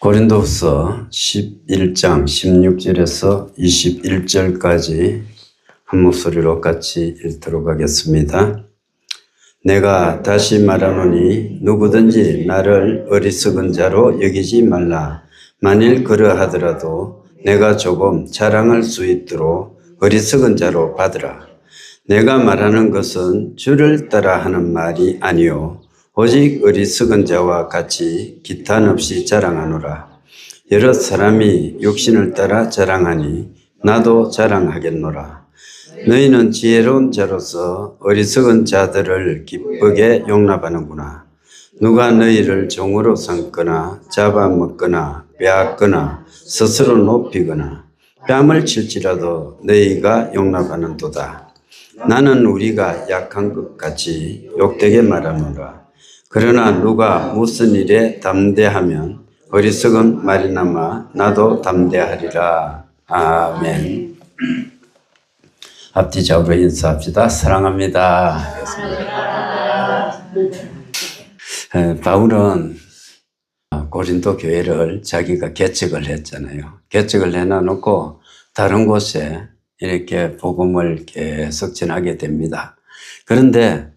고린도후서 11장 16절에서 21절까지 한 목소리로 같이 읽도록 하겠습니다. 내가 다시 말하노니 누구든지 나를 어리석은 자로 여기지 말라. 만일 그러하더라도 내가 조금 자랑할 수 있도록 어리석은 자로 받으라. 내가 말하는 것은 주를 따라 하는 말이 아니요 오직 어리석은 자와 같이 기탄 없이 자랑하노라. 여러 사람이 육신을 따라 자랑하니 나도 자랑하겠노라. 너희는 지혜로운 자로서 어리석은 자들을 기쁘게 용납하는구나. 누가 너희를 종으로 삼거나 잡아먹거나 빼앗거나 스스로 높이거나 뺨을 칠지라도 너희가 용납하는도다. 나는 우리가 약한 것 같이 욕되게 말하노라. 그러나 누가 무슨 일에 담대하면 어리석은 말이나마 나도 담대하리라. 아멘. 앞뒤 좌우로 인사합시다. 사랑합니다. 바울은 고린도 교회를 자기가 개척을 했잖아요. 개척을 해놔놓고 다른 곳에 이렇게 복음을 계속 전하게 됩니다. 그런데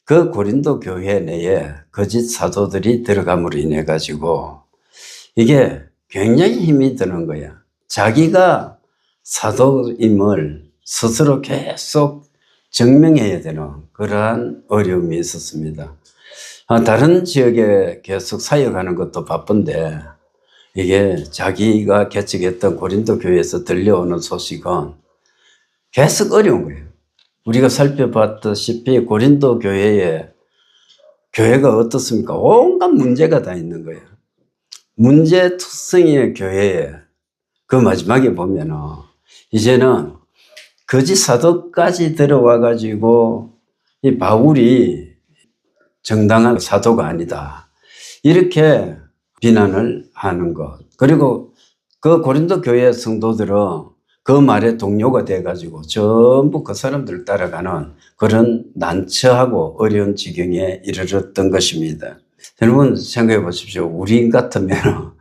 그 고린도 교회 내에 거짓 사도들이 들어감으로 인해 가지고 이게 굉장히 힘이 드는 거야. 자기가 사도임을 스스로 계속 증명해야 되는 그러한 어려움이 있었습니다. 다른 지역에 계속 사역하는 것도 바쁜데 이게 자기가 개척했던 고린도 교회에서 들려오는 소식은 계속 어려운 거예요. 우리가 살펴봤다시피 고린도 교회가 어떻습니까? 온갖 문제가 다 있는 거예요. 문제투성이의 교회에 그 마지막에 보면은 이제는 거짓 사도까지 들어와 가지고 이 바울이 정당한 사도가 아니다. 이렇게 비난을 하는 것. 그리고 그 고린도 교회 성도들은 그 말에 동료가 돼가지고 전부 그 사람들을 따라가는 그런 난처하고 어려운 지경에 이르렀던 것입니다. 여러분 생각해 보십시오. 우리 같으면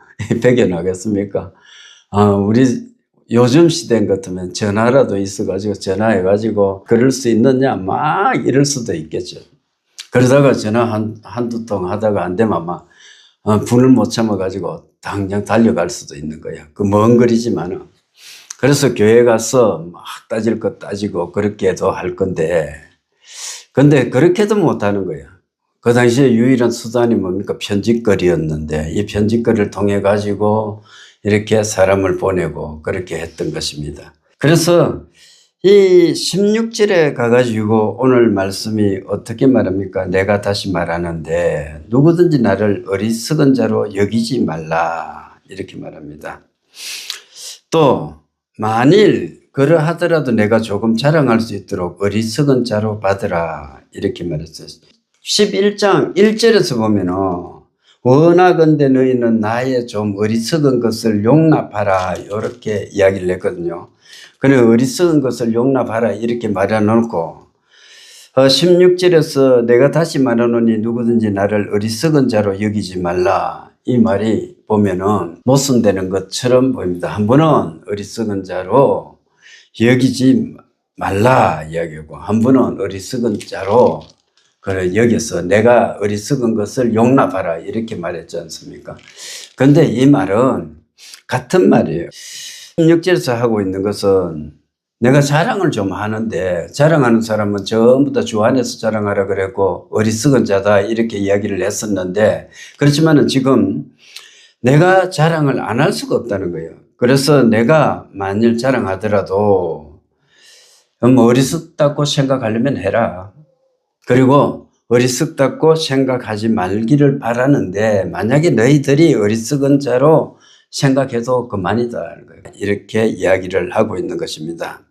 배겨나겠습니까? 우리 요즘 시대 같으면 전화라도 있어가지고 전화해가지고 그럴 수 있느냐 막 이럴 수도 있겠죠. 그러다가 전화 한두 통 하다가 안 되면 아마 분을 못 참아가지고 당장 달려갈 수도 있는 거야. 그 먼 거리지만은. 그래서 교회 가서 막 따질 것 따지고 그렇게도 할 건데, 근데 그렇게도 못 하는 거야. 그 당시에 유일한 수단이 뭡니까? 편집거리였는데, 이 편집거리를 통해 가지고 이렇게 사람을 보내고 그렇게 했던 것입니다. 그래서 이 16절에 가가지고 오늘 말씀이 어떻게 말합니까? 내가 다시 말하는데 누구든지 나를 어리석은 자로 여기지 말라. 이렇게 말합니다. 또 만일 그러하더라도 내가 조금 자랑할 수 있도록 어리석은 자로 받으라. 이렇게 말했어요. 11장 1절에서 보면은 원하건대 너희는 나의 좀 어리석은 것을 용납하라. 이렇게 이야기를 했거든요. 그래 어리석은 것을 용납하라. 이렇게 말해놓고 16절에서 내가 다시 말하노니 누구든지 나를 어리석은 자로 여기지 말라. 이 말이 보면은 모순되는 것처럼 보입니다. 한 번은 어리석은 자로 여기지 말라 이야기하고 한 번은 어리석은 자로 그래 여기서 내가 어리석은 것을 용납하라 이렇게 말했지 않습니까? 그런데 이 말은 같은 말이에요. 16절에서 하고 있는 것은 내가 자랑을 좀 하는데 자랑하는 사람은 전부 다 주 안에서 자랑하라 그랬고 어리석은 자다 이렇게 이야기를 했었는데 그렇지만은 지금 내가 자랑을 안 할 수가 없다는 거예요. 그래서 내가 만일 자랑하더라도 어리석다고 생각하려면 해라. 그리고 어리석다고 생각하지 말기를 바라는데 만약에 너희들이 어리석은 자로 생각해도 그만이다. 이렇게 이야기를 하고 있는 것입니다.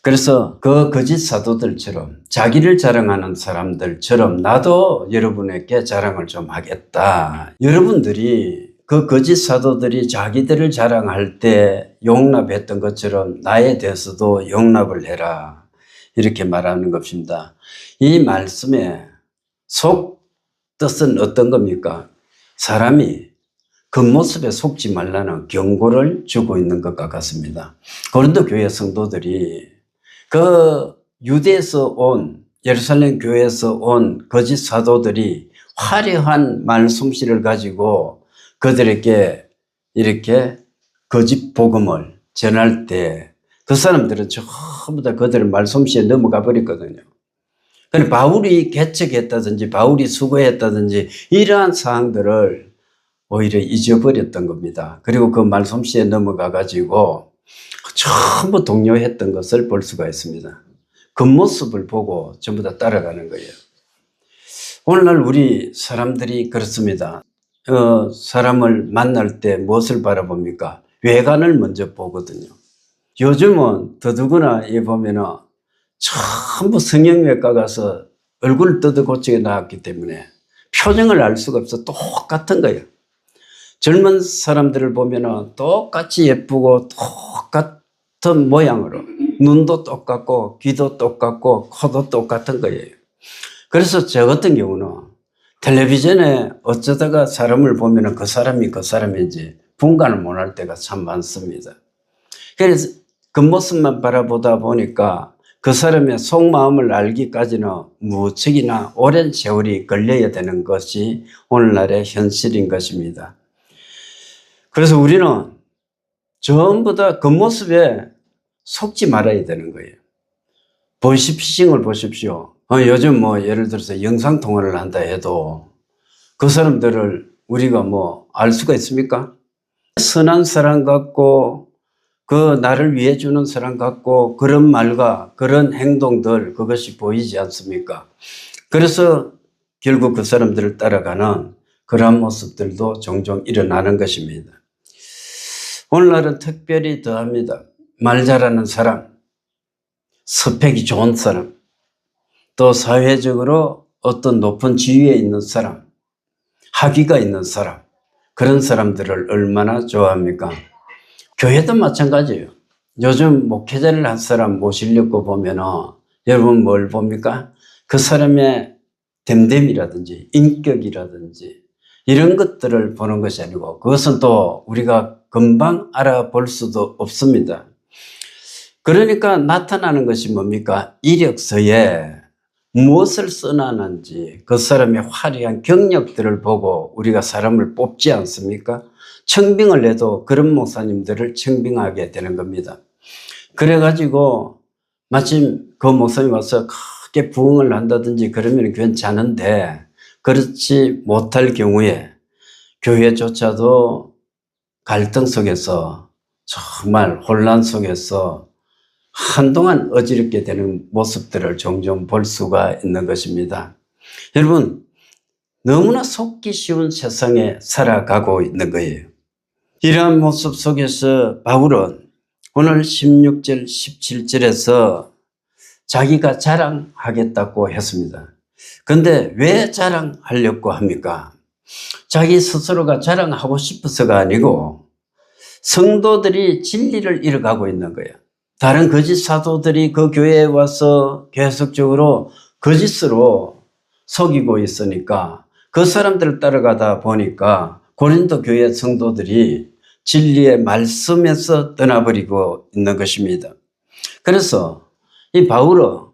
그래서 그 거짓 사도들처럼 자기를 자랑하는 사람들처럼 나도 여러분에게 자랑을 좀 하겠다. 여러분들이 그 거짓 사도들이 자기들을 자랑할 때 용납했던 것처럼 나에 대해서도 용납을 해라. 이렇게 말하는 것입니다. 이 말씀의 속 뜻은 어떤 겁니까? 사람이 겉모습에 속지 말라는 경고를 주고 있는 것과 같습니다. 고린도 교회 성도들이 그 유대에서 온 예루살렘 교회에서 온 거짓 사도들이 화려한 말솜씨를 가지고 그들에게 이렇게 거짓 복음을 전할 때 그 사람들은 전부 다 그들의 말솜씨에 넘어가 버렸거든요. 그런데 바울이 개척했다든지 바울이 수고했다든지 이러한 사항들을 오히려 잊어버렸던 겁니다. 그리고 그 말솜씨에 넘어가 가지고 전부 동요했던 것을 볼 수가 있습니다. 겉모습을 보고 전부 다 따라가는 거예요. 오늘날 우리 사람들이 그렇습니다. 사람을 만날 때 무엇을 바라봅니까? 외관을 먼저 보거든요. 요즘은 더더구나 보면은 전부 성형외과 가서 얼굴을 뜯어 고치게 나왔기 때문에 표정을 알 수가 없어. 똑같은 거예요. 젊은 사람들을 보면은 똑같이 예쁘고 똑같은 모양으로 눈도 똑같고 귀도 똑같고 코도 똑같은 거예요. 그래서 저 같은 경우는 텔레비전에 어쩌다가 사람을 보면은 그 사람이 그 사람인지 분간을 못할 때가 참 많습니다. 그래서 겉모습만 바라보다 보니까 그 사람의 속마음을 알기까지는 무척이나 오랜 세월이 걸려야 되는 것이 오늘날의 현실인 것입니다. 그래서 우리는 전부 다 겉모습에 속지 말아야 되는 거예요. 보이스피싱을 보십시오. 요즘 예를 들어서 영상통화를 한다 해도 그 사람들을 우리가 알 수가 있습니까? 선한 사람 같고 그 나를 위해 주는 사람 같고 그런 말과 그런 행동들 그것이 보이지 않습니까? 그래서 결국 그 사람들을 따라가는 그러한 모습들도 종종 일어나는 것입니다. 오늘날은 특별히 더합니다. 말 잘하는 사람, 스펙이 좋은 사람, 또 사회적으로 어떤 높은 지위에 있는 사람, 학위가 있는 사람, 그런 사람들을 얼마나 좋아합니까? 교회도 마찬가지예요. 요즘 목회자를 한 사람 모시려고 보면은 여러분 뭘 봅니까? 그 사람의 됨됨이라든지 인격이라든지 이런 것들을 보는 것이 아니고 그것은 또 우리가 금방 알아볼 수도 없습니다. 그러니까 나타나는 것이 뭡니까? 이력서에 무엇을 써놨는지 그 사람의 화려한 경력들을 보고 우리가 사람을 뽑지 않습니까? 청빙을 해도 그런 목사님들을 청빙하게 되는 겁니다. 그래가지고 마침 그 목사님 와서 크게 부흥을 한다든지 그러면 괜찮은데 그렇지 못할 경우에 교회조차도 갈등 속에서 정말 혼란 속에서 한동안 어지럽게 되는 모습들을 종종 볼 수가 있는 것입니다. 여러분, 너무나 속기 쉬운 세상에 살아가고 있는 거예요. 이러한 모습 속에서 바울은 오늘 16절, 17절에서 자기가 자랑하겠다고 했습니다. 그런데 왜 자랑하려고 합니까? 자기 스스로가 자랑하고 싶어서가 아니고 성도들이 진리를 잃어가고 있는 거예요. 다른 거짓 사도들이 그 교회에 와서 계속적으로 거짓으로 속이고 있으니까 그 사람들을 따라가다 보니까 고린도 교회 성도들이 진리의 말씀에서 떠나버리고 있는 것입니다. 그래서 이 바울은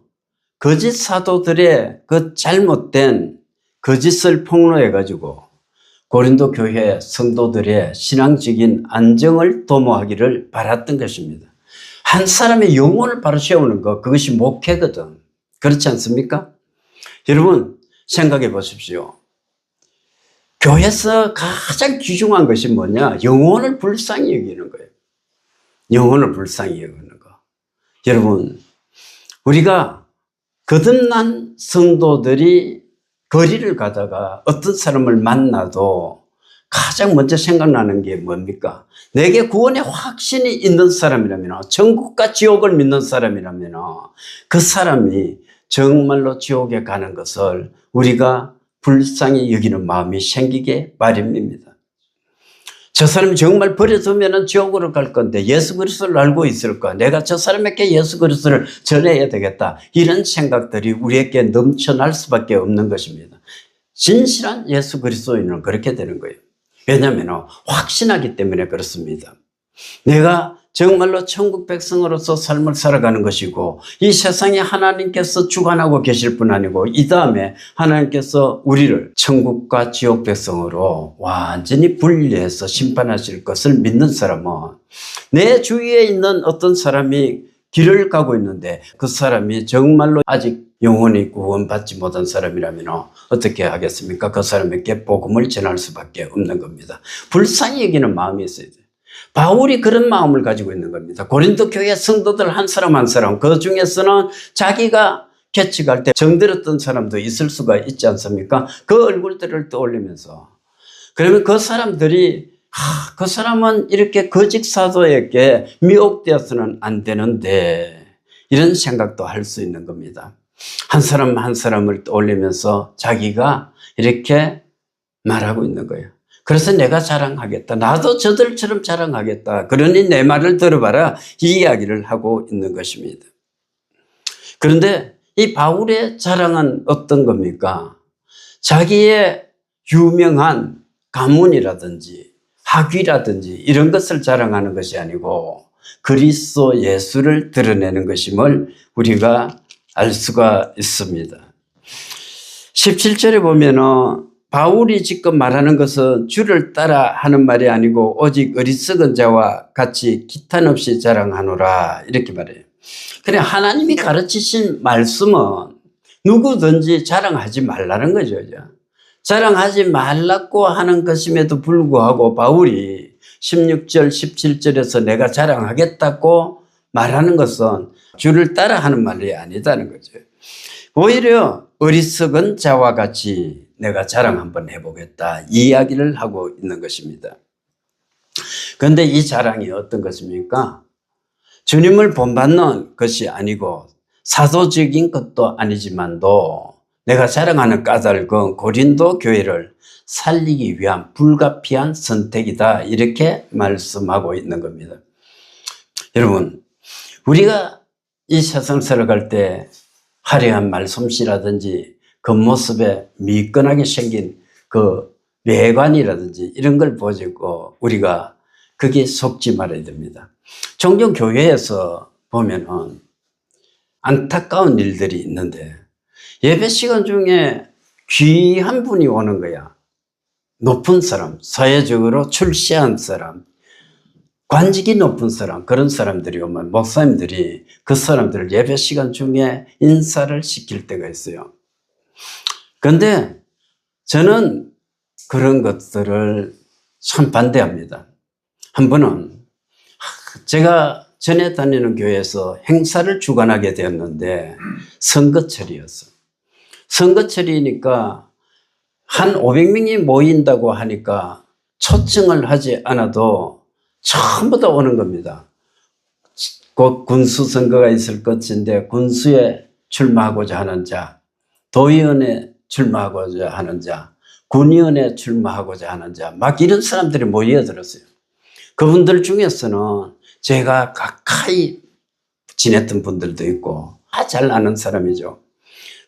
거짓 사도들의 그 잘못된 거짓을 폭로해가지고 고린도 교회 성도들의 신앙적인 안정을 도모하기를 바랐던 것입니다. 한 사람의 영혼을 바로 세우는 것, 그것이 목회거든. 그렇지 않습니까? 여러분 생각해 보십시오. 교회에서 가장 귀중한 것이 뭐냐? 영혼을 불쌍히 여기는 거예요. 영혼을 불쌍히 여기는 거. 여러분, 우리가 거듭난 성도들이 거리를 가다가 어떤 사람을 만나도 가장 먼저 생각나는 게 뭡니까? 내게 구원의 확신이 있는 사람이라면, 천국과 지옥을 믿는 사람이라면 그 사람이 정말로 지옥에 가는 것을 우리가 불쌍히 여기는 마음이 생기게 마련입니다. 저 사람이 정말 버려두면 지옥으로 갈 건데 예수 그리스도를 알고 있을까? 내가 저 사람에게 예수 그리스도를 전해야 되겠다. 이런 생각들이 우리에게 넘쳐날 수밖에 없는 것입니다. 진실한 예수 그리스도인은 그렇게 되는 거예요. 왜냐하면 확신하기 때문에 그렇습니다. 내가 정말로 천국 백성으로서 삶을 살아가는 것이고 이 세상에 하나님께서 주관하고 계실 뿐 아니고 이 다음에 하나님께서 우리를 천국과 지옥 백성으로 완전히 분리해서 심판하실 것을 믿는 사람은 내 주위에 있는 어떤 사람이 길을 가고 있는데 그 사람이 정말로 아직 영원히 구원받지 못한 사람이라면 어떻게 하겠습니까? 그 사람에게 복음을 전할 수밖에 없는 겁니다. 불쌍히 여기는 마음이 있어야 돼요. 바울이 그런 마음을 가지고 있는 겁니다. 고린도 교회 성도들 한 사람 한 사람, 그 중에서는 자기가 개척할 때 정들었던 사람도 있을 수가 있지 않습니까? 그 얼굴들을 떠올리면서 그러면 그 사람들이 그 사람은 이렇게 거짓 사도에게 미혹되어서는 안 되는데 이런 생각도 할 수 있는 겁니다. 한 사람 한 사람을 떠올리면서 자기가 이렇게 말하고 있는 거예요. 그래서 내가 자랑하겠다. 나도 저들처럼 자랑하겠다. 그러니 내 말을 들어봐라. 이 이야기를 하고 있는 것입니다. 그런데 이 바울의 자랑은 어떤 겁니까? 자기의 유명한 가문이라든지 학위라든지 이런 것을 자랑하는 것이 아니고 그리스도 예수를 드러내는 것임을 우리가 알 수가 있습니다. 17절에 보면은 바울이 지금 말하는 것은 주를 따라 하는 말이 아니고 오직 어리석은 자와 같이 기탄 없이 자랑하노라 이렇게 말해요. 그래 하나님이 가르치신 말씀은 누구든지 자랑하지 말라는 거죠. 자랑하지 말라고 하는 것임에도 불구하고 바울이 16절 17절에서 내가 자랑하겠다고 말하는 것은 주를 따라 하는 말이 아니다는 거죠. 오히려 어리석은 자와 같이 내가 자랑 한번 해보겠다 이 이야기를 하고 있는 것입니다. 그런데 이 자랑이 어떤 것입니까? 주님을 본받는 것이 아니고 사도적인 것도 아니지만도 내가 자랑하는 까닭은 고린도 교회를 살리기 위한 불가피한 선택이다 이렇게 말씀하고 있는 겁니다. 여러분 우리가 이 세상을 살아갈 때 화려한 말솜씨라든지 겉모습에 미끈하게 생긴 그 외관이라든지 이런 걸 보고 우리가 거기에 속지 말아야 됩니다. 종종 교회에서 보면은 안타까운 일들이 있는데 예배 시간 중에 귀한 분이 오는 거야. 높은 사람, 사회적으로 출세한 사람, 관직이 높은 사람, 그런 사람들이 오면 목사님들이 그 사람들을 예배 시간 중에 인사를 시킬 때가 있어요. 그런데 저는 그런 것들을 참 반대합니다. 한 번은 제가 전에 다니는 교회에서 행사를 주관하게 되었는데 선거철이었어요. 선거철이니까 한 500명이 모인다고 하니까 초청을 하지 않아도 전부 다 오는 겁니다. 곧 군수 선거가 있을 것인데 군수에 출마하고자 하는 자, 도의원에 출마하고자 하는 자, 군의원에 출마하고자 하는 자, 막 이런 사람들이 모여들었어요. 그분들 중에서는 제가 가까이 지냈던 분들도 있고 잘 아는 사람이죠.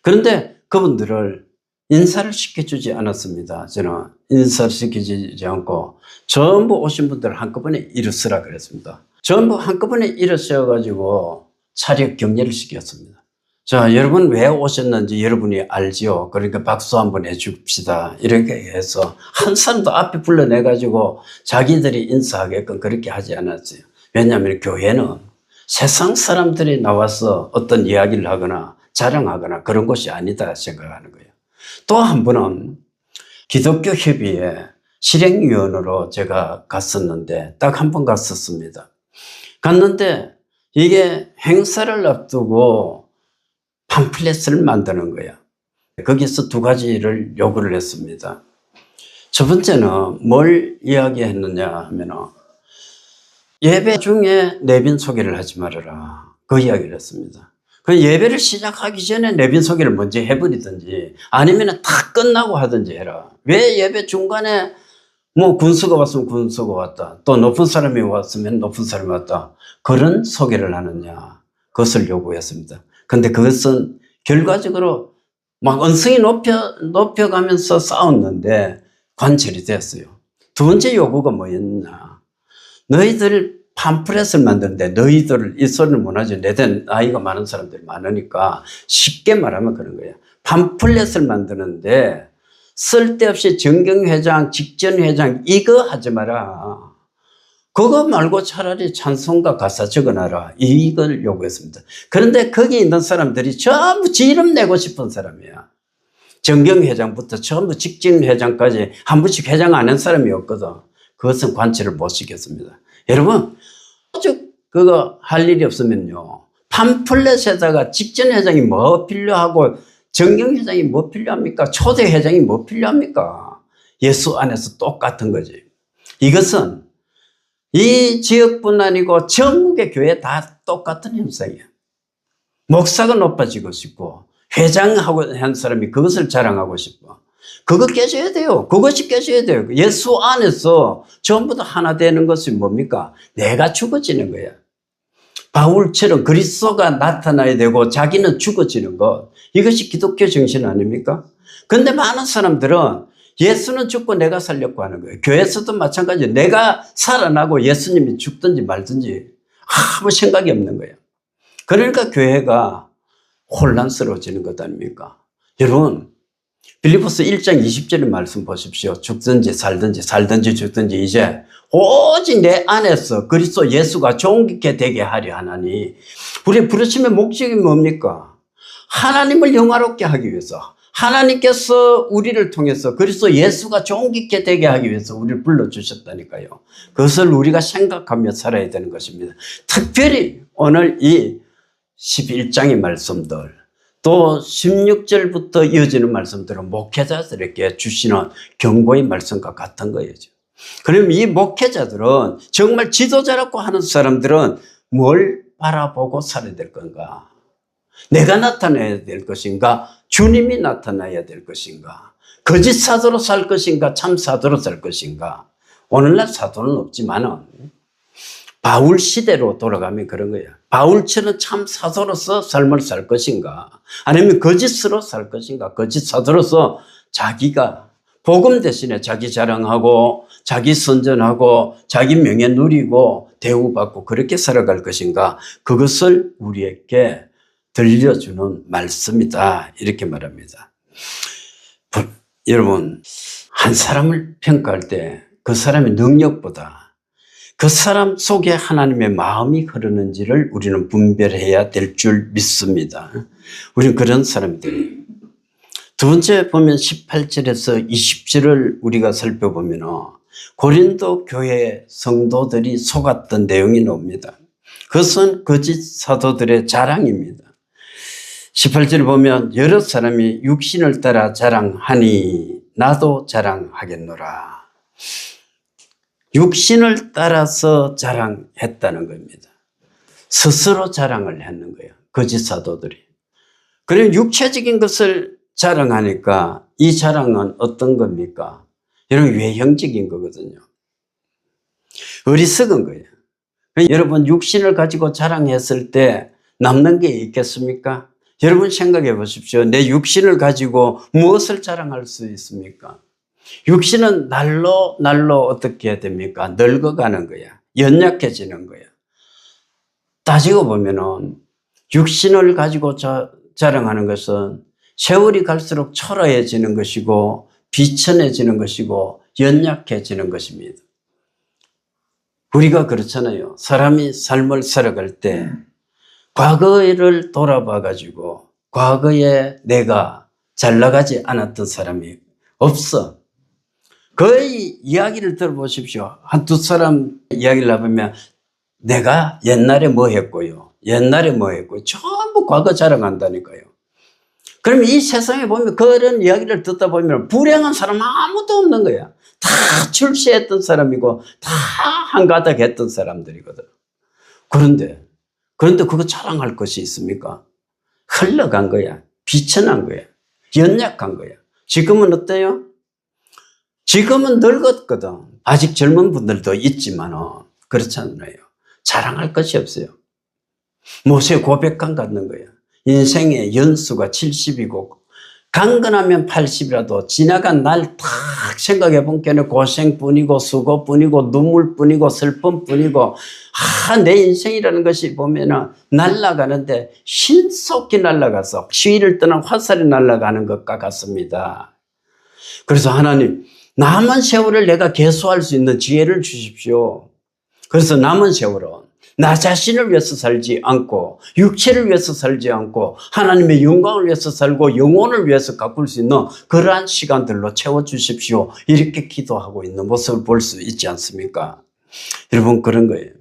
그런데 그분들을 인사를 시켜주지 않았습니다. 저는 인사를 시켜주지 않고 전부 오신 분들을 한꺼번에 일으쓰라 그랬습니다. 전부 한꺼번에 일으셔가지고 차례 격려를 시켰습니다. 자, 여러분 왜 오셨는지 여러분이 알지요. 그러니까 박수 한번 해줍시다. 이렇게 해서 한 사람도 앞에 불러내가지고 자기들이 인사하게끔 그렇게 하지 않았어요. 왜냐하면 교회는 세상 사람들이 나와서 어떤 이야기를 하거나 자랑하거나 그런 것이 아니다 생각하는 거예요. 또 한 번은 기독교 협의회 실행위원으로 제가 갔었는데 딱 한 번 갔었습니다. 갔는데 이게 행사를 앞두고 팜플렛을 만드는 거야. 거기서 두 가지를 요구를 했습니다. 첫 번째는 뭘 이야기했느냐 하면은 예배 중에 내빈 소개를 하지 말아라. 그 이야기를 했습니다. 그 예배를 시작하기 전에 내빈 소개를 먼저 해버리든지 아니면 다 끝나고 하든지 해라. 왜 예배 중간에 뭐 군수가 왔으면 군수가 왔다. 또 높은 사람이 왔으면 높은 사람이 왔다. 그런 소개를 하느냐. 그것을 요구했습니다. 근데 그것은 결과적으로 막 언성이 높여가면서 싸웠는데 관철이 됐어요. 두 번째 요구가 뭐였나? 너희들 팜플렛을 만드는데 너희들 이 소리를 못하지. 내된 나이가 많은 사람들이 많으니까 쉽게 말하면 그런 거야. 팜플렛을 만드는데 쓸데없이 정경회장, 직전회장 이거 하지 마라. 그거 말고 차라리 찬송가 가사 적어놔라. 이걸 요구했습니다. 그런데 거기 있는 사람들이 전부 지 이름 내고 싶은 사람이야. 정경회장부터 전부 직전회장까지 한 번씩 회장 안 한 사람이 없거든. 그것은 관철을 못 시켰습니다. 여러분, 오죽 그거 할 일이 없으면요. 팜플렛에다가 직전회장이 뭐 필요하고 정경회장이 뭐 필요합니까? 초대회장이 뭐 필요합니까? 예수 안에서 똑같은 거지. 이것은 이 지역뿐 아니고 전국의 교회 다 똑같은 현상이야. 목사가 높아지고 싶고 회장하고 한 사람이 그것을 자랑하고 싶어. 그거 깨져야 돼요. 그것이 깨져야 돼요. 예수 안에서 전부 다 하나 되는 것이 뭡니까? 내가 죽어지는 거야. 바울처럼 그리스도가 나타나야 되고 자기는 죽어지는 것. 이것이 기독교 정신 아닙니까? 그런데 많은 사람들은 예수는 죽고 내가 살렸고 하는 거예요. 교회에서도 마찬가지예요. 내가 살아나고 예수님이 죽든지 말든지 아무 생각이 없는 거예요. 그러니까 교회가 혼란스러워지는 것 아닙니까? 여러분, 빌립보서 1장 20절의 말씀 보십시오. 죽든지 살든지 살든지 죽든지 이제 오직 내 안에서 그리스도 예수가 존귀케 되게 하려 하나니, 우리 부르심의 목적이 뭡니까? 하나님을 영화롭게 하기 위해서, 하나님께서 우리를 통해서 그리스도 예수가 존귀케 되게 하기 위해서 우리를 불러주셨다니까요. 그것을 우리가 생각하며 살아야 되는 것입니다. 특별히 오늘 이 11장의 말씀들, 또 16절부터 이어지는 말씀들은 목회자들에게 주시는 경고의 말씀과 같은 거예요. 그럼 이 목회자들은 정말 지도자라고 하는 사람들은 뭘 바라보고 살아야 될 건가? 내가 나타나야 될 것인가? 주님이 나타나야 될 것인가? 거짓 사도로 살 것인가? 참 사도로 살 것인가? 오늘날 사도는 없지만은 바울 시대로 돌아가면 그런 거예요. 바울처럼 참 사도로서 삶을 살 것인가? 아니면 거짓으로 살 것인가? 거짓 사도로서 자기가 복음 대신에 자기 자랑하고 자기 선전하고 자기 명예 누리고 대우받고 그렇게 살아갈 것인가? 그것을 우리에게 들려주는 말씀이다. 이렇게 말합니다. 여러분, 한 사람을 평가할 때 그 사람의 능력보다 그 사람 속에 하나님의 마음이 흐르는지를 우리는 분별해야 될 줄 믿습니다. 우리는 그런 사람들이에요. 두 번째 보면 18절에서 20절을 우리가 살펴보면 고린도 교회 성도들이 속았던 내용이 나옵니다. 그것은 거짓 사도들의 자랑입니다. 18절을 보면 여러 사람이 육신을 따라 자랑하니 나도 자랑하겠노라. 육신을 따라서 자랑했다는 겁니다. 스스로 자랑을 했는 거예요. 거짓 사도들이. 그럼 육체적인 것을 자랑하니까 이 자랑은 어떤 겁니까? 여러분, 외형적인 거거든요. 어리석은 거예요. 여러분, 육신을 가지고 자랑했을 때 남는 게 있겠습니까? 여러분 생각해 보십시오. 내 육신을 가지고 무엇을 자랑할 수 있습니까? 육신은 날로 어떻게 해야 됩니까? 늙어가는 거야. 연약해지는 거야. 따지고 보면은 육신을 가지고 자랑하는 것은 세월이 갈수록 초라해지는 것이고 비천해지는 것이고 연약해지는 것입니다. 우리가 그렇잖아요. 사람이 삶을 살아갈 때 과거를 돌아봐 가지고 과거에 내가 잘 나가지 않았던 사람이 없어. 거의 이야기를 들어보십시오. 한두 사람 이야기를 해보면 내가 옛날에 뭐 했고요. 옛날에 뭐 했고요. 전부 과거 자랑한다니까요. 그럼 이 세상에 보면 그런 이야기를 듣다 보면 불행한 사람 아무도 없는 거야. 다 출세했던 사람이고 다 한가닥 했던 사람들이거든. 그런데 그거 자랑할 것이 있습니까? 흘러간 거야. 비천한 거야. 연약한 거야. 지금은 어때요? 지금은 늙었거든. 아직 젊은 분들도 있지만 그렇잖아요. 자랑할 것이 없어요. 모세 고백관 갖는 거야. 인생의 연수가 70이고 강건하면 80이라도 지나간 날 딱 생각해 본게는 고생뿐이고 수고뿐이고 눈물뿐이고 슬픔뿐이고 내 인생이라는 것이 보면은 날아가는데 신속히 날아가서 시위를 떠난 화살이 날아가는 것과 같습니다. 그래서 하나님, 남은 세월을 내가 계수할 수 있는 지혜를 주십시오. 그래서 남은 세월은 나 자신을 위해서 살지 않고 육체를 위해서 살지 않고 하나님의 영광을 위해서 살고 영혼을 위해서 가꿀 수 있는 그러한 시간들로 채워주십시오. 이렇게 기도하고 있는 모습을 볼 수 있지 않습니까? 여러분, 그런 거예요.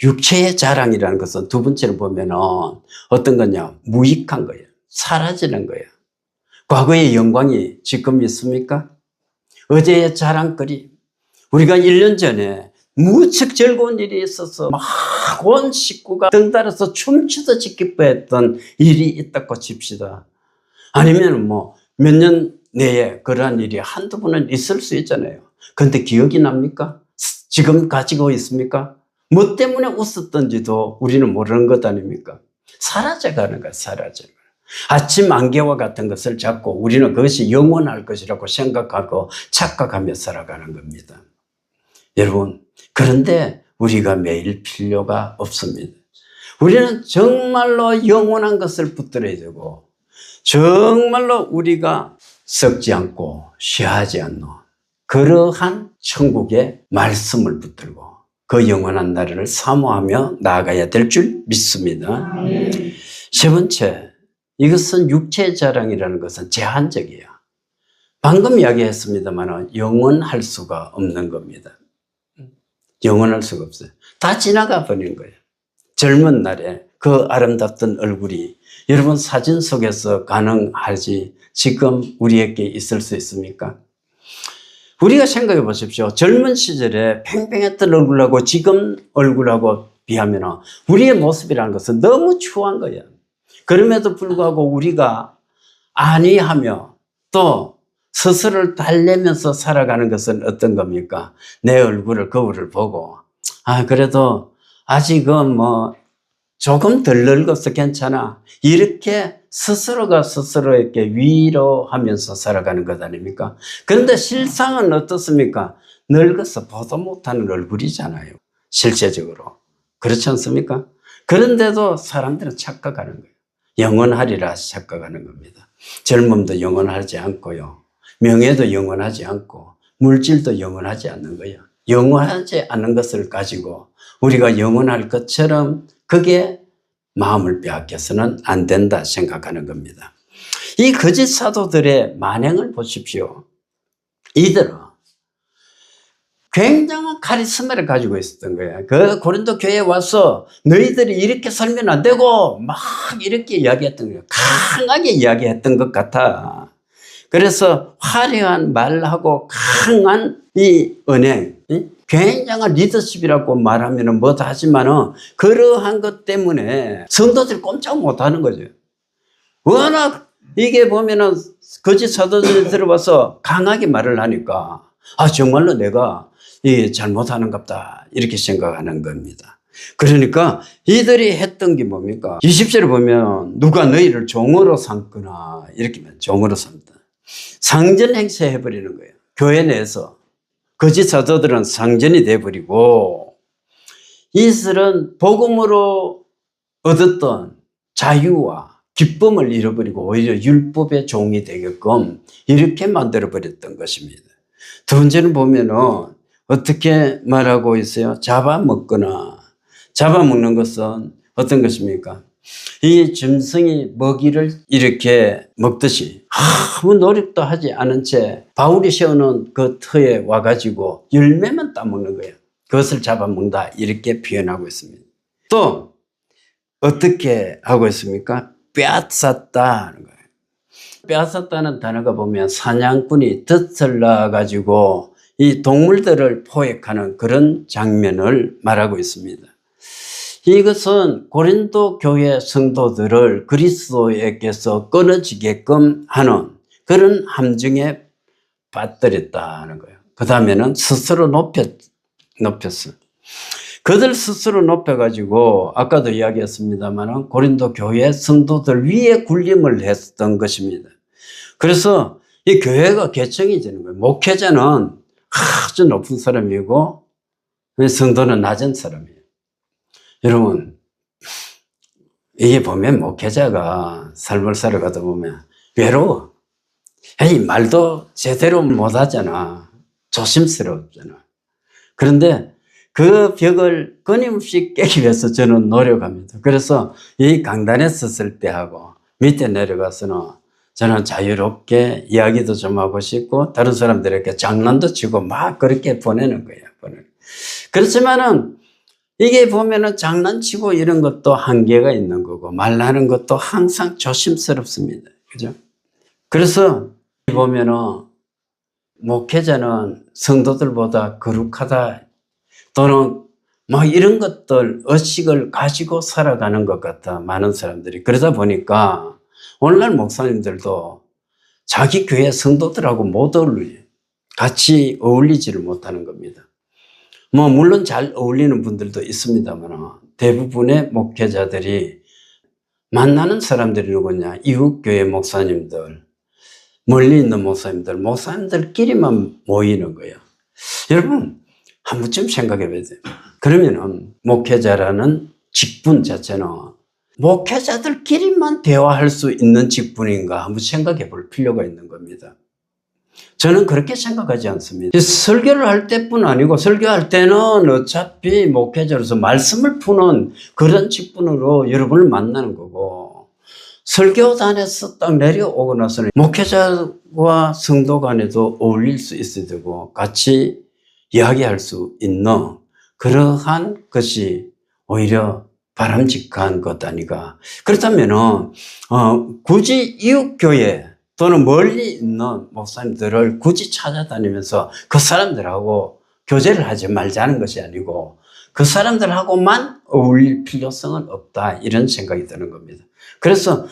육체의 자랑이라는 것은 두 번째로 보면은 어떤 거냐? 무익한 거예요. 사라지는 거예요. 과거의 영광이 지금 있습니까? 어제의 자랑거리. 우리가 1년 전에 무척 즐거운 일이 있어서 막 온 식구가 등달아서 춤추듯이 기뻐했던 일이 있다고 칩시다. 아니면 뭐 몇 년 내에 그러한 일이 한두 번은 있을 수 있잖아요. 그런데 기억이 납니까? 지금 가지고 있습니까? 뭐 때문에 웃었던지도 우리는 모르는 것 아닙니까? 사라져가는 거야, 사라져가는 거야. 아침 안개와 같은 것을 잡고 우리는 그것이 영원할 것이라고 생각하고 착각하며 살아가는 겁니다. 여러분, 그런데 우리가 매일 필요가 없습니다. 우리는 정말로 영원한 것을 붙들어야 되고 정말로 우리가 썩지 않고 쉬하지 않는 그러한 천국의 말씀을 붙들고 그 영원한 나라를 사모하며 나아가야 될 줄 믿습니다. 세 번째, 이것은 육체의 자랑이라는 것은 제한적이에요. 방금 이야기했습니다만 영원할 수가 없는 겁니다. 영원할 수가 없어요. 다 지나가 버리는 거예요. 젊은 날에 그 아름답던 얼굴이 여러분 사진 속에서 가능하지 지금 우리에게 있을 수 있습니까? 우리가 생각해 보십시오. 젊은 시절에 팽팽했던 얼굴하고 지금 얼굴하고 비하면 우리의 모습이라는 것은 너무 추한 거예요. 그럼에도 불구하고 우리가 안위하며 또 스스로를 달래면서 살아가는 것은 어떤 겁니까? 내 얼굴을, 거울을 보고 그래도 아직은 뭐 조금 덜 늙어서 괜찮아. 이렇게 스스로가 스스로에게 위로하면서 살아가는 것 아닙니까? 그런데 실상은 어떻습니까? 늙어서 보도 못하는 얼굴이잖아요. 실제적으로. 그렇지 않습니까? 그런데도 사람들은 착각하는 거예요. 영원하리라 착각하는 겁니다. 젊음도 영원하지 않고요. 명예도 영원하지 않고 물질도 영원하지 않는 거예요. 영원하지 않는 것을 가지고 우리가 영원할 것처럼 그게 마음을 빼앗겨서는 안 된다 생각하는 겁니다. 이 거짓 사도들의 만행을 보십시오. 이들은 굉장한 카리스마를 가지고 있었던 거예요. 그 고린도 교회에 와서 너희들이 이렇게 살면 안 되고 막 이렇게 이야기했던 거예요. 강하게 이야기했던 것 같아. 그래서 화려한 말하고 강한 이 은행, 굉장한 리더십이라고 말하면 뭐다 하지만은 그러한 것 때문에 성도들이 꼼짝 못 하는 거죠. 워낙 이게 보면은 거짓 사도들이 들어와서 강하게 말을 하니까 정말로 내가 잘못하는갑다 이렇게 생각하는 겁니다. 그러니까 이들이 했던 게 뭡니까? 20절에 보면 누가 너희를 종으로 삼거나 이렇게 종으로 삼다. 상전 행세 해버리는 거예요. 교회 내에서 거짓 사도들은 상전이 돼버리고 이들은 복음으로 얻었던 자유와 기쁨을 잃어버리고 오히려 율법의 종이 되게끔 이렇게 만들어버렸던 것입니다. 두 번째는 보면은 어떻게 말하고 있어요? 잡아먹거나. 잡아먹는 것은 어떤 것입니까? 이 짐승이 먹이를 이렇게 먹듯이 아무 노력도 하지 않은 채 바울이 세우는 그 터에 와가지고 열매만 따먹는 거예요. 그것을 잡아먹는다 이렇게 표현하고 있습니다. 또 어떻게 하고 있습니까? 빼앗았다 하는 거예요. 빼앗았다는 단어가 보면 사냥꾼이 덫을 놔가지고 이 동물들을 포획하는 그런 장면을 말하고 있습니다. 이것은 고린도 교회 성도들을 그리스도에게서 끊어지게끔 하는 그런 함정에 빠뜨렸다는 거예요. 그 다음에는 스스로 높였어. 그들 스스로 높여가지고 아까도 이야기했습니다만 고린도 교회 성도들 위에 군림을 했던 것입니다. 그래서 이 교회가 개척해지는 거예요. 목회자는 아주 높은 사람이고 성도는 낮은 사람이에요. 여러분, 이게 보면 목회자가 삶을 살아가다 보면 외로워. 에이, 말도 제대로 못 하잖아. 조심스럽잖아. 그런데 그 벽을 끊임없이 깨기 위해서 저는 노력합니다. 그래서 이 강단에 섰을 때 하고 밑에 내려가서는 저는 자유롭게 이야기도 좀 하고 싶고 다른 사람들에게 장난도 치고 막 그렇게 보내는 거예요. 그렇지만은 이게 보면은 장난치고 이런 것도 한계가 있는 거고 말하는 것도 항상 조심스럽습니다. 그죠? 그래서 보면은 목회자는 성도들보다 거룩하다 또는 뭐 이런 것들 의식을 가지고 살아가는 것 같다. 많은 사람들이. 그러다 보니까 오늘날 목사님들도 자기 교회 성도들하고 못 어울려요. 같이 어울리지를 못하는 겁니다. 뭐 물론 잘 어울리는 분들도 있습니다만 대부분의 목회자들이 만나는 사람들이 누구냐? 이웃교회 목사님들, 멀리 있는 목사님들끼리만 모이는 거예요. 여러분 한 번쯤 생각해 봐야 돼요. 그러면은 목회자라는 직분 자체는 목회자들끼리만 대화할 수 있는 직분인가 한번 생각해 볼 필요가 있는 겁니다. 저는 그렇게 생각하지 않습니다. 설교를 할 때뿐 아니고 설교할 때는 어차피 목회자로서 말씀을 푸는 그런 직분으로 여러분을 만나는 거고 설교단에서 딱 내려오고 나서는 목회자와 성도 간에도 어울릴 수 있어야 되고 같이 이야기할 수 있는 그러한 것이 오히려 바람직한 것 아니가. 그렇다면은 굳이 이웃교회 또는 멀리 있는 목사님들을 굳이 찾아다니면서 그 사람들하고 교제를 하지 말자는 것이 아니고 그 사람들하고만 어울릴 필요성은 없다 이런 생각이 드는 겁니다. 그래서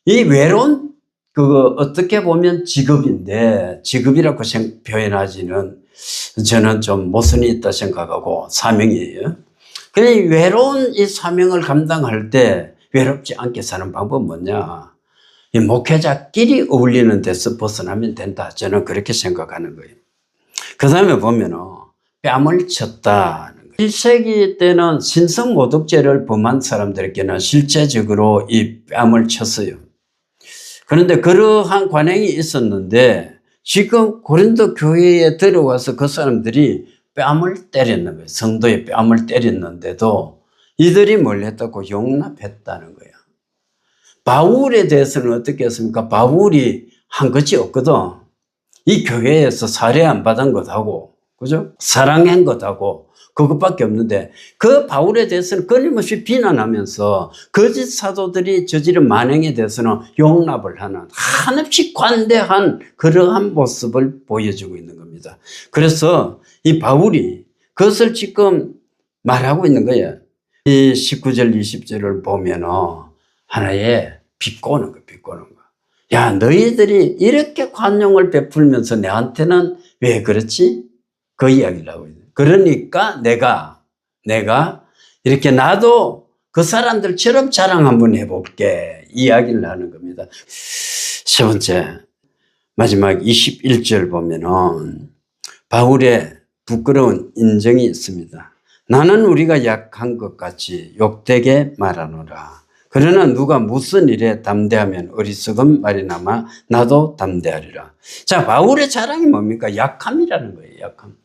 이 외로운 그거 어떻게 보면 직업인데 직업이라고 표현하지는 저는 좀 모순이 있다 생각하고 사명이에요. 그래 외로운 이 사명을 감당할 때 외롭지 않게 사는 방법은 뭐냐? 이 목회자끼리 어울리는 데서 벗어나면 된다. 저는 그렇게 생각하는 거예요. 그 다음에 보면은 뺨을 쳤다. 1세기 때는 신성모독죄를 범한 사람들에게는 실제적으로 이 뺨을 쳤어요. 그런데 그러한 관행이 있었는데 지금 고린도 교회에 들어와서 그 사람들이 뺨을 때렸는 거예요. 성도의 뺨을 때렸는데도 이들이 뭘 했다고 용납했다는 거예요. 바울에 대해서는 어떻게 했습니까? 바울이 한 것이 없거든. 이 교회에서 살해 안 받은 것하고, 그죠? 사랑한 것하고, 그것밖에 없는데, 그 바울에 대해서는 끊임없이 비난하면서 거짓 사도들이 저지른 만행에 대해서는 용납을 하는 한없이 관대한 그러한 모습을 보여주고 있는 겁니다. 그래서 이 바울이 그것을 지금 말하고 있는 거예요. 이 19절, 20절을 보면은 하나의 비꼬는 거, 비꼬는 거. 야, 너희들이 이렇게 관용을 베풀면서 내한테는 왜 그렇지? 그 이야기를 하고 있어요. 그러니까 내가 이렇게 나도 그 사람들처럼 자랑 한번 해볼게. 이야기를 하는 겁니다. 세 번째, 마지막 21절 보면은 바울의 부끄러운 인정이 있습니다. 나는 우리가 약한 것 같이 욕되게 말하노라. 그러나 누가 무슨 일에 담대하면 어리석은 말이나마 나도 담대하리라. 자, 바울의 자랑이 뭡니까? 약함이라는 거예요. 약함.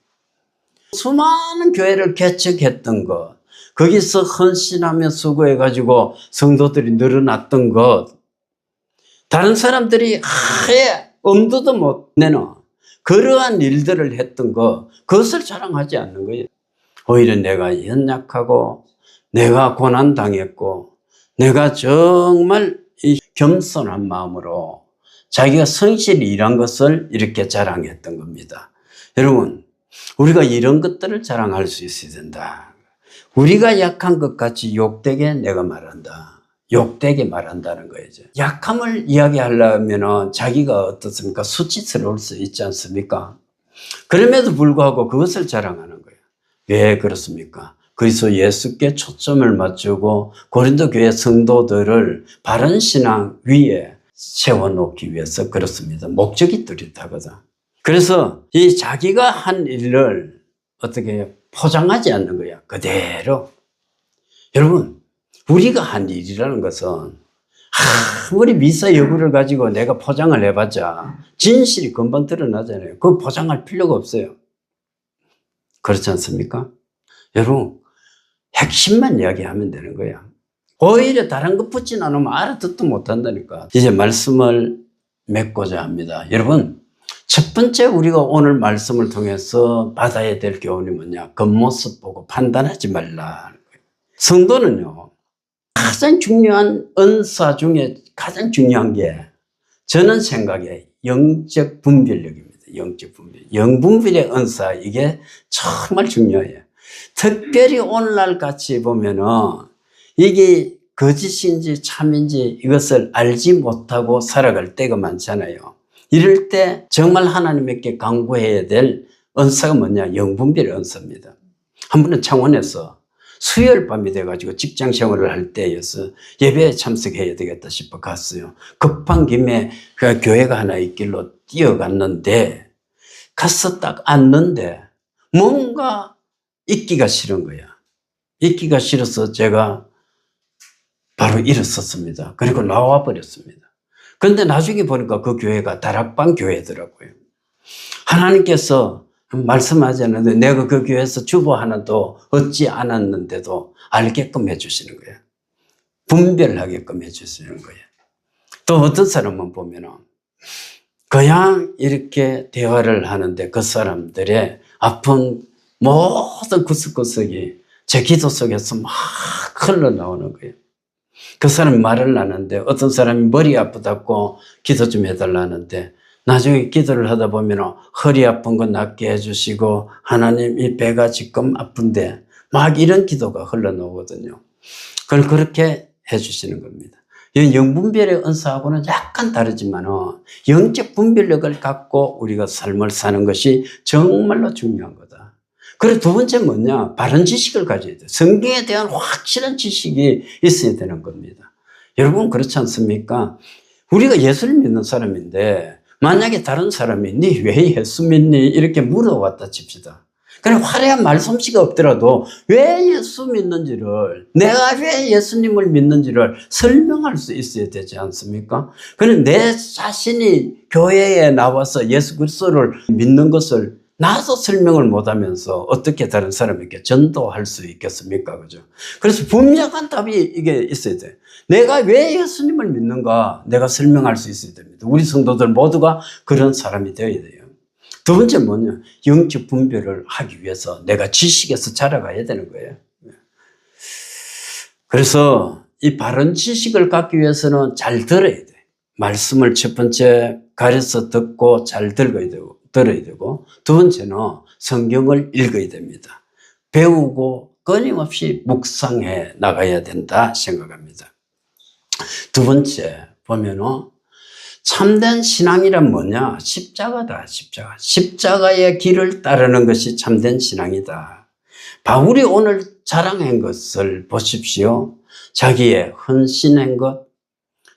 수많은 교회를 개척했던 것, 거기서 헌신하며 수고해가지고 성도들이 늘어났던 것, 다른 사람들이 아예 엄두도 못 내는 그러한 일들을 했던 것, 그것을 자랑하지 않는 거예요. 오히려 내가 연약하고 내가 고난당했고 내가 정말 이 겸손한 마음으로 자기가 성실히 일한 것을 이렇게 자랑했던 겁니다. 여러분, 우리가 이런 것들을 자랑할 수 있어야 된다. 우리가 약한 것 같이 욕되게 내가 말한다. 욕되게 말한다는 거예요. 약함을 이야기하려면 자기가 어떻습니까? 수치스러울 수 있지 않습니까? 그럼에도 불구하고 그것을 자랑하는 거예요. 왜 그렇습니까? 그래서 예수께 초점을 맞추고 고린도 교회 성도들을 바른 신앙 위에 세워놓기 위해서 그렇습니다. 목적이 뚜렷하거든. 그래서 이 자기가 한 일을 어떻게 포장하지 않는 거야. 그대로. 여러분, 우리가 한 일이라는 것은 아무리 미사 여부를 가지고 내가 포장을 해봤자 진실이 금방 드러나잖아요. 그거 포장할 필요가 없어요. 그렇지 않습니까? 여러분, 핵심만 이야기하면 되는 거야. 오히려 다른 거 붙지 않으면 알아듣도 못한다니까. 이제 말씀을 맺고자 합니다. 여러분, 첫 번째 우리가 오늘 말씀을 통해서 받아야 될 교훈이 뭐냐? 겉모습 보고 판단하지 말라는 거예요. 성도는요, 가장 중요한 은사 중에 가장 중요한 게 저는 생각에 영적 분별력입니다. 영적 분별. 영분별의 은사, 이게 정말 중요해요. 특별히 오늘날 같이 보면은 이게 거짓인지 참인지 이것을 알지 못하고 살아갈 때가 많잖아요. 이럴 때 정말 하나님께 간구해야 될 은사가 뭐냐? 영분별의 은사입니다. 한 번은 창원에서 수요일 밤이 돼가지고 직장 생활을 할 때여서 예배에 참석해야 되겠다 싶어 갔어요. 급한 김에 그 교회가 하나 있길로 뛰어갔는데 가서 딱 앉는데 뭔가 있기가 싫은 거야. 있기가 싫어서 제가 바로 일어섰습니다. 그리고 나와 버렸습니다. 그런데 나중에 보니까 그 교회가 다락방 교회더라고요. 하나님께서 말씀하지 않았는데 내가 그 교회에서 주보 하나도 얻지 않았는데도 알게끔 해주시는 거예요. 분별하게끔 해주시는 거예요. 또 어떤 사람은 보면은 그냥 이렇게 대화를 하는데 그 사람들의 아픈 모든 구석구석이 제 기도 속에서 막 흘러나오는 거예요. 그 사람이 말을 하는데 어떤 사람이 머리 아프다고 기도 좀 해달라는데 나중에 기도를 하다 보면 허리 아픈 거 낫게 해주시고 하나님 이 배가 지금 아픈데 막 이런 기도가 흘러나오거든요. 그걸 그렇게 해주시는 겁니다. 영분별의 은사하고는 약간 다르지만 영적 분별력을 갖고 우리가 삶을 사는 것이 정말로 중요한 거다. 그리고 두 번째 뭐냐? 바른 지식을 가져야 돼. 성경에 대한 확실한 지식이 있어야 되는 겁니다. 여러분 그렇지 않습니까? 우리가 예수를 믿는 사람인데 만약에 다른 사람이 니 왜 예수 믿니? 이렇게 물어봤다 칩시다. 그냥 화려한 말솜씨가 없더라도 왜 예수 믿는지를, 내가 왜 예수님을 믿는지를 설명할 수 있어야 되지 않습니까? 그럼 내 자신이 교회에 나와서 예수 그리스도를 믿는 것을 나도 설명을 못하면서 어떻게 다른 사람에게 전도할 수 있겠습니까? 그죠? 그래서 분명한 답이 이게 있어야 돼. 내가 왜 예수님을 믿는가 내가 설명할 수 있어야 됩니다. 우리 성도들 모두가 그런 사람이 되어야 돼요. 두 번째 뭐냐? 영적 분별을 하기 위해서 내가 지식에서 자라가야 되는 거예요. 그래서 이 바른 지식을 갖기 위해서는 잘 들어야 돼. 말씀을 첫 번째 가려서 듣고 잘 들어야 되고 두 번째는 성경을 읽어야 됩니다. 배우고 끊임없이 묵상해 나가야 된다 생각합니다. 두 번째 보면은 참된 신앙이란 뭐냐? 십자가다, 십자가. 십자가의 길을 따르는 것이 참된 신앙이다. 바울이 오늘 자랑한 것을 보십시오. 자기의 헌신한 것,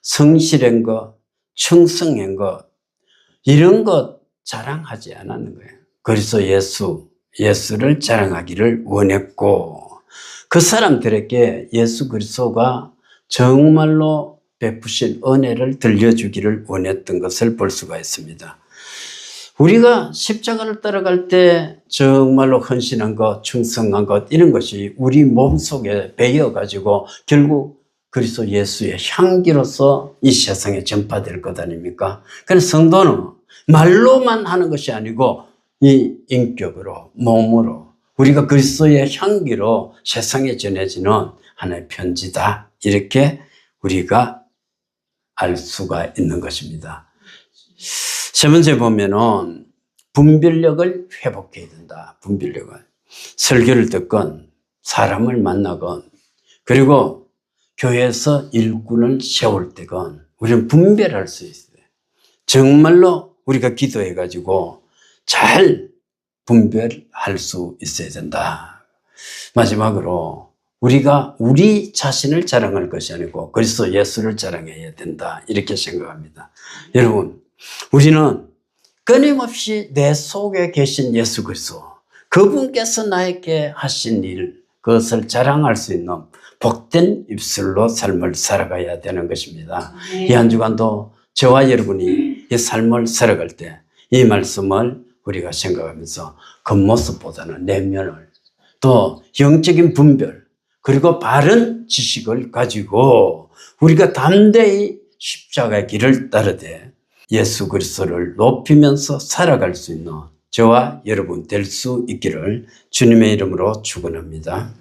성실한 것, 충성한 것, 이런 것 자랑하지 않았는 거예요. 그래서 예수를 자랑하기를 원했고, 그 사람들에게 예수 그리스도가 정말로 베푸신 은혜를 들려주기를 원했던 것을 볼 수가 있습니다. 우리가 십자가를 따라갈 때 정말로 헌신한 것, 충성한 것 이런 것이 우리 몸속에 배어가지고 결국 그리스도 예수의 향기로서 이 세상에 전파될 것 아닙니까? 그래서 성도는 말로만 하는 것이 아니고 이 인격으로, 몸으로 우리가 그리스도의 향기로 세상에 전해지는 하나의 편지다. 이렇게 우리가 알 수가 있는 것입니다. 세 번째 보면은 분별력을 회복해야 된다. 분별력을. 설교를 듣건 사람을 만나건 그리고 교회에서 일꾼을 세울 때건 우리는 분별할 수 있어요. 정말로 우리가 기도해가지고 잘 분별할 수 있어야 된다. 마지막으로 우리가 우리 자신을 자랑할 것이 아니고 그리스도 예수를 자랑해야 된다. 이렇게 생각합니다. 여러분, 우리는 끊임없이 내 속에 계신 예수 그리스도, 그분께서 나에게 하신 일, 그것을 자랑할 수 있는 복된 입술로 삶을 살아가야 되는 것입니다. 이 한 주간도 저와 여러분이 이 삶을 살아갈 때 이 말씀을 우리가 생각하면서 겉모습보다는 내면을, 또 영적인 분별, 그리고 바른 지식을 가지고 우리가 담대히 십자가의 길을 따르되 예수 그리스도를 높이면서 살아갈 수 있는 저와 여러분 될 수 있기를 주님의 이름으로 축원합니다.